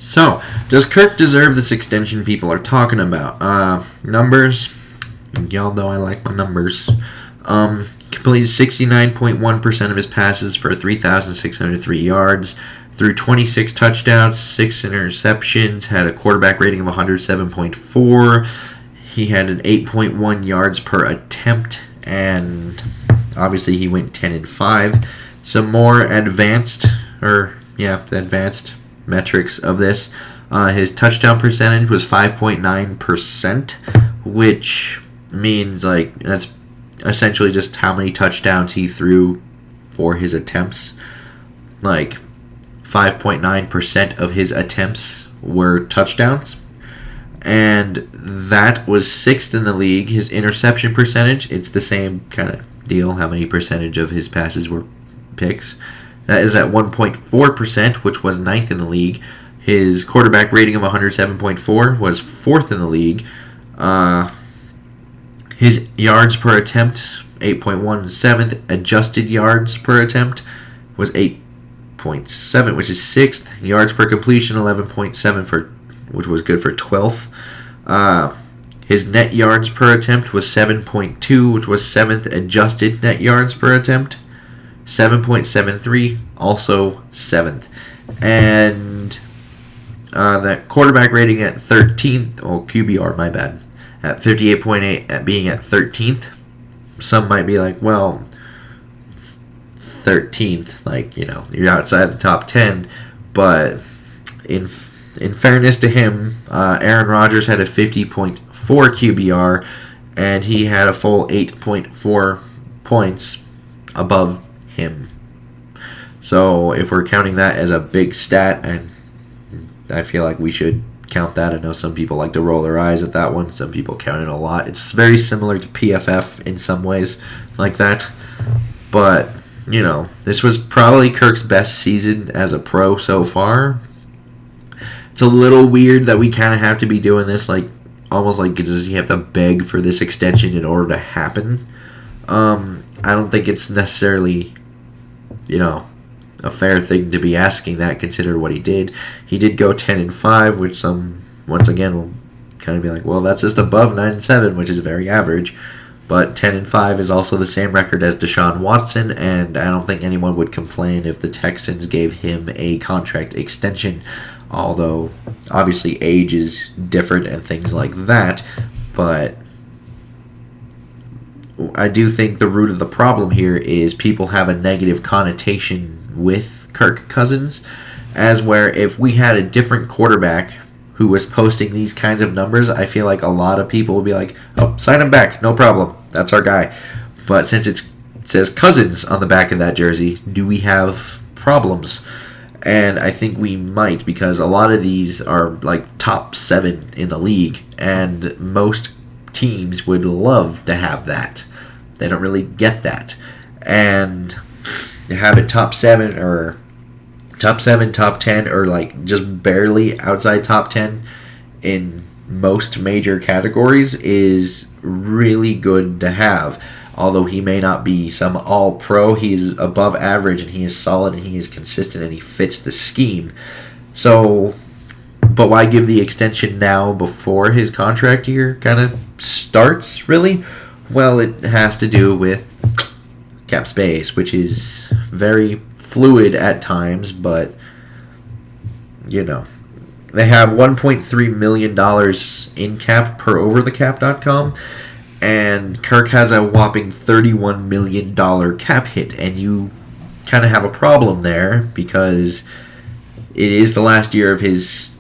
So, does Kirk deserve this extension people are talking about? Numbers. Y'all know I like my numbers. Completed 69.1% of his passes for 3,603 yards, threw 26 touchdowns, 6 interceptions, had a quarterback rating of 107.4. He had an 8.1 yards per attempt, and obviously he went 10-5. Some more advanced metrics of this. His touchdown percentage was 5.9%, which means that's essentially just how many touchdowns he threw for his attempts. 5.9% of his attempts were touchdowns. And that was 6th in the league. His interception percentage, it's the same kind of deal. How many percentage of his passes were picks? That is at 1.4%, which was 9th in the league. His quarterback rating of 107.4 was 4th in the league. His yards per attempt, 8.1, 7th. Adjusted yards per attempt was 8.7, which is 6th. Yards per completion, 11.7, which was good for 12th. His net yards per attempt was 7.2, which was 7th. Adjusted net yards per attempt, 7.73, also 7th. And that quarterback rating at 13th, QBR, my bad, at 58.8, at being at 13th. Some might be like, well, 13th, you're outside the top 10. But in fairness to him, Aaron Rodgers had a 50.4 QBR, and he had a full 8.4 points above him. So if we're counting that as a big stat, and I feel like we should count that. I know some people like to roll their eyes at that one. Some people count it a lot. It's very similar to PFF in some ways like that. But, this was probably Kirk's best season as a pro so far. It's a little weird that we kind of have to be doing this, almost like does he have to beg for this extension in order to happen? I don't think it's necessarily, a fair thing to be asking that, consider what he did. He did go 10-5, which some, once again, will kind of be like, well, that's just above 9-7, which is very average. But 10-5 is also the same record as Deshaun Watson, and I don't think anyone would complain if the Texans gave him a contract extension, although obviously age is different and things like that. But I do think the root of the problem here is people have a negative connotation with Kirk Cousins, as where if we had a different quarterback who was posting these kinds of numbers, I feel like a lot of people would be like, oh, sign him back, no problem, that's our guy. But since it says Cousins on the back of that jersey, do we have problems? And I think we might, because a lot of these are top 7 in the league, and most teams would love to have that. They don't really get that. And to have it top 7, top 10, or just barely outside top 10 in most major categories is really good to have. Although he may not be some all-pro, he is above average, and he is solid, and he is consistent, and he fits the scheme. So, but why give the extension now before his contract year kind of starts, really? Well, it has to do with cap space, which is very fluid at times, but, they have $1.3 million in cap per overthecap.com, and Kirk has a whopping $31 million cap hit, and you kind of have a problem there because it is the last year of his,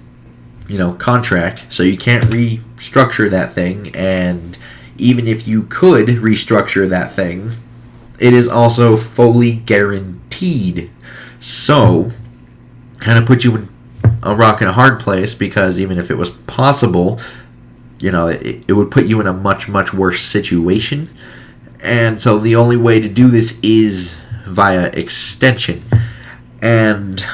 contract, so you can't restructure that thing, and even if you could restructure that thing, it is also fully guaranteed. So, kind of put you in a rock and a hard place, because even if it was possible, it would put you in a much, much worse situation. And so the only way to do this is via extension. And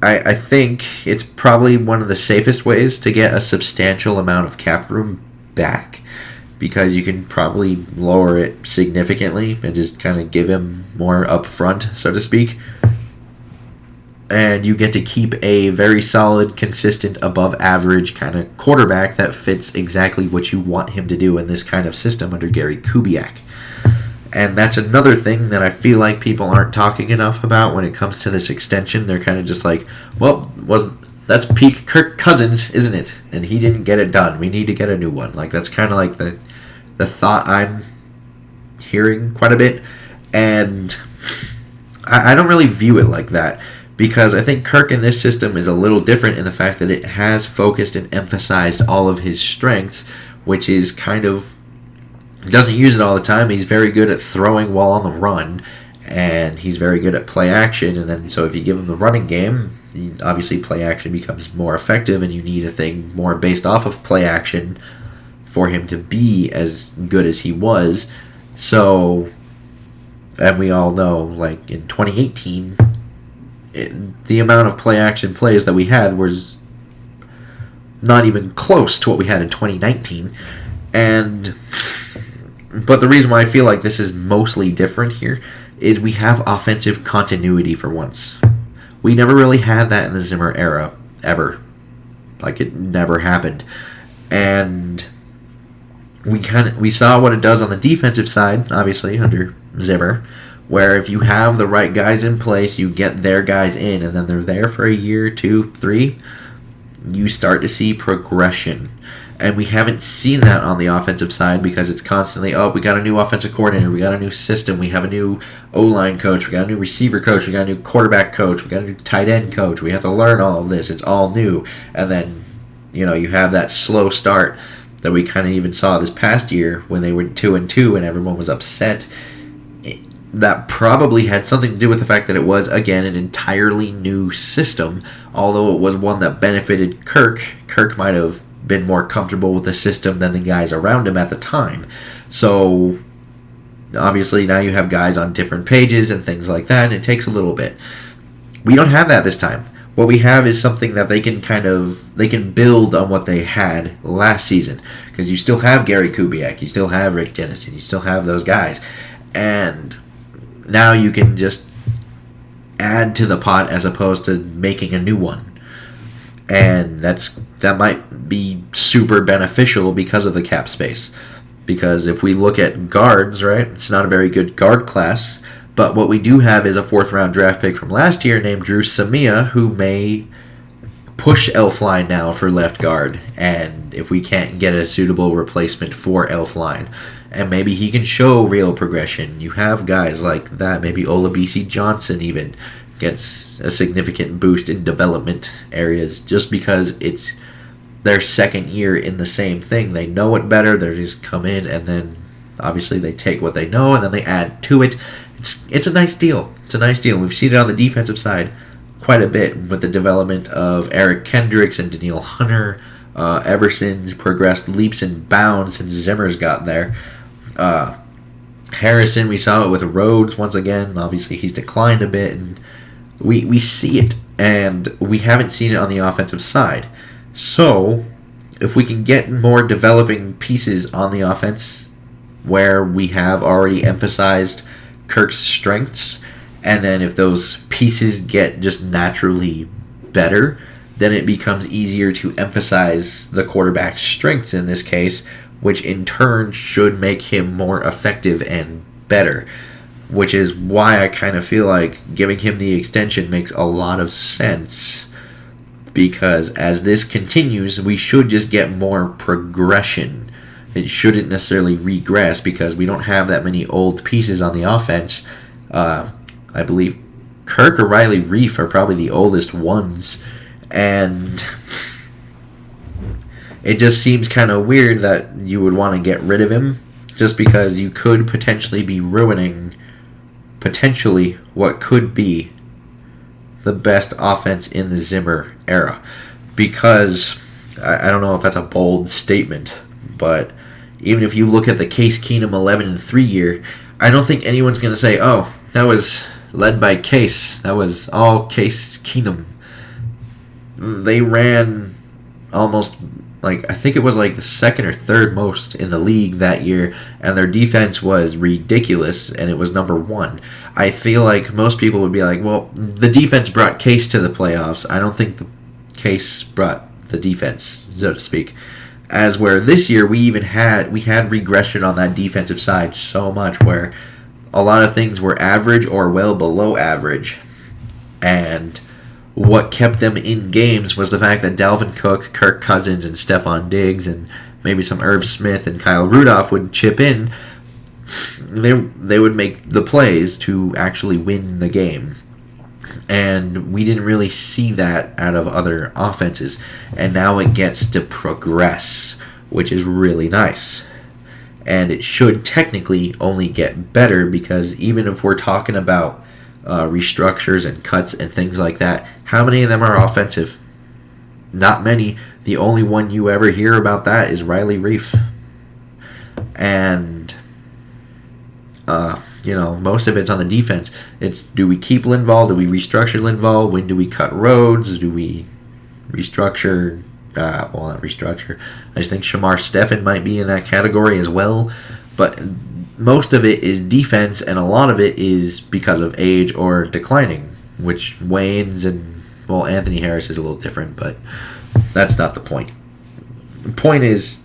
I think it's probably one of the safest ways to get a substantial amount of cap room back, because you can probably lower it significantly and just kind of give him more upfront, so to speak. and you get to keep a very solid, consistent, above average kind of quarterback that fits exactly what you want him to do in this kind of system under Gary Kubiak. And that's another thing that I feel like people aren't talking enough about when it comes to this extension. They're kind of just like, well, that's peak Kirk Cousins, isn't it? And he didn't get it done. We need to get a new one. Like, that's kind of like the thought I'm hearing quite a bit. And I don't really view it like that, because I think Kirk in this system is a little different in the fact that it has focused and emphasized all of his strengths, which is kind of, he doesn't use it all the time. He's very good at throwing while on the run, and he's very good at play action. And then, so if you give him the running game, obviously play action becomes more effective, and you need a thing more based off of play action for him to be as good as he was. So, and we all know, like in 2018, the amount of play action plays that we had was not even close to what we had in 2019. But the reason why I feel like this is mostly different here is we have offensive continuity for once. We never really had that in the Zimmer era, ever. Like, it never happened. And we saw what it does on the defensive side, obviously, under Zimmer, where if you have the right guys in place, you get their guys in, and then they're there for a year, 2, 3, you start to see progression. And we haven't seen that on the offensive side, because it's constantly, we got a new offensive coordinator, we got a new system, we have a new O-line coach, we got a new receiver coach, we got a new quarterback coach, we got a new tight end coach, we have to learn all of this, it's all new. And then, you have that slow start that we kind of even saw this past year when they were 2-2 and everyone was upset. That probably had something to do with the fact that it was, again, an entirely new system. Although it was one that benefited Kirk, Kirk might have been more comfortable with the system than the guys around him at the time. So, obviously, now you have guys on different pages and things like that, and it takes a little bit. We don't have that this time. What we have is something that they can build on what they had last season. Because you still have Gary Kubiak, you still have Rick Dennison, you still have those guys. And now you can just add to the pot as opposed to making a new one. And that might be super beneficial because of the cap space. Because if we look at guards, right, it's not a very good guard class. But what we do have is a 4th-round draft pick from last year named Drew Samia, who may push Elfline now for left guard. And if we can't get a suitable replacement for Elfline, and maybe he can show real progression. You have guys like that. Maybe Olabisi Johnson even gets a significant boost in development areas just because it's their second year in the same thing. They know it better. They just come in, and then obviously they take what they know and then they add to it. It's a nice deal. It's a nice deal. We've seen it on the defensive side quite a bit with the development of Eric Kendricks and Daniil Hunter. Everson's progressed leaps and bounds since Zimmer's got there. Harrison, we saw it with Rhodes once again. Obviously, he's declined a bit, and we see it, and we haven't seen it on the offensive side. So, if we can get more developing pieces on the offense, where we have already emphasized Kirk's strengths, and then if those pieces get just naturally better, then it becomes easier to emphasize the quarterback's strengths in this case, which in turn should make him more effective and better. Which is why I kind of feel like giving him the extension makes a lot of sense. Because as this continues, we should just get more progression. It shouldn't necessarily regress, because we don't have that many old pieces on the offense. I believe Kirk or Riley Reif are probably the oldest ones. And it just seems kind of weird that you would want to get rid of him, just because you could potentially be ruining what could be the best offense in the Zimmer era. Because I don't know if that's a bold statement, but even if you look at the Case Keenum 11-3 year, I don't think anyone's going to say, oh, that was led by Case. That was all Case Keenum. They ran almost like, I think it was like the second or third most in the league that year, and their defense was ridiculous, and it was number 1. I feel like most people would be like, well, the defense brought Case to the playoffs. I don't think the Case brought the defense, so to speak. As where this year we had regression on that defensive side so much where a lot of things were average or well below average, and what kept them in games was the fact that Dalvin Cook, Kirk Cousins, and Stephon Diggs, and maybe some Irv Smith and Kyle Rudolph would chip in. They would make the plays to actually win the game. And we didn't really see that out of other offenses. And now it gets to progress, which is really nice. And it should technically only get better, because even if we're talking about restructures and cuts and things like that, how many of them are offensive? Not many. The only one you ever hear about that is Riley Reif. And most of it's on the defense. It's, do we keep Linval? Do we restructure Linval? When do we cut Rhodes? Do we restructure? Not restructure. I just think Shamar Stephen might be in that category as well. But most of it is defense, and a lot of it is because of age or declining, which wanes, and, well, Anthony Harris is a little different, but that's not the point. The point is,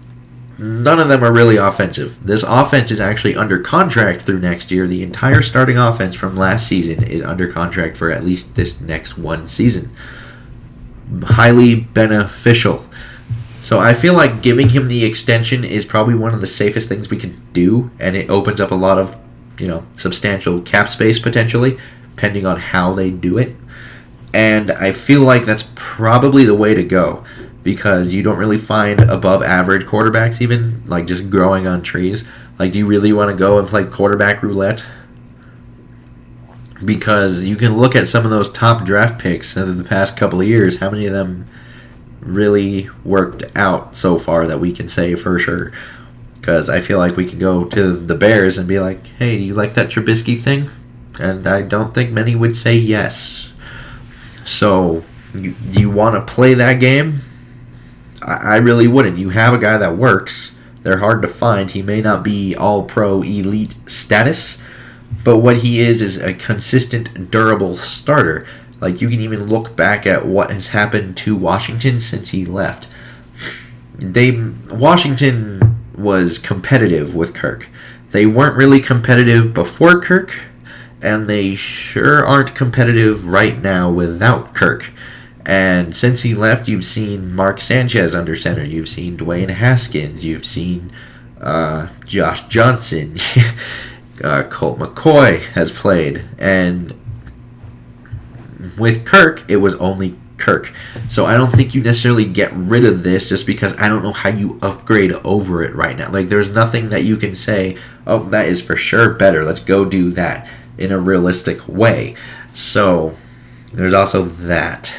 none of them are really offensive. This offense is actually under contract through next year. The entire starting offense from last season is under contract for at least this next one season. Highly beneficial. So I feel like giving him the extension is probably one of the safest things we can do, and it opens up a lot of, substantial cap space potentially, depending on how they do it. And I feel like that's probably the way to go, because you don't really find above average quarterbacks even, like, just growing on trees. Like, do you really want to go and play quarterback roulette? Because you can look at some of those top draft picks over the past couple of years, how many of them really worked out so far that we can say for sure. Because I feel like we can go to the Bears and be like, hey, do you like that Trubisky thing? And I don't think many would say yes. So, do you want to play that game? I really wouldn't. You have a guy that works. They're hard to find. He may not be all-pro elite status, but what he is a consistent, durable starter. Like, you can even look back at what has happened to Washington since he left. Washington was competitive with Kirk. They weren't really competitive before Kirk, and they sure aren't competitive right now without Kirk. And since he left, you've seen Mark Sanchez under center. You've seen Dwayne Haskins. You've seen Josh Johnson. Colt McCoy has played. And with Kirk, it was only Kirk. So I don't think you necessarily get rid of this just because I don't know how you upgrade over it right now. Like, there's nothing that you can say, oh, that is for sure better. Let's go do that in a realistic way. So there's also that.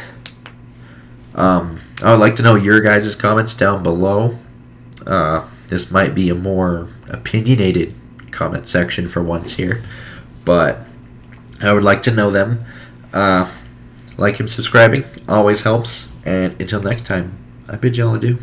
I would like to know your guys' comments down below. This might be a more opinionated comment section for once here, but I would like to know them. Like and subscribing always helps, and until next time, I bid y'all adieu.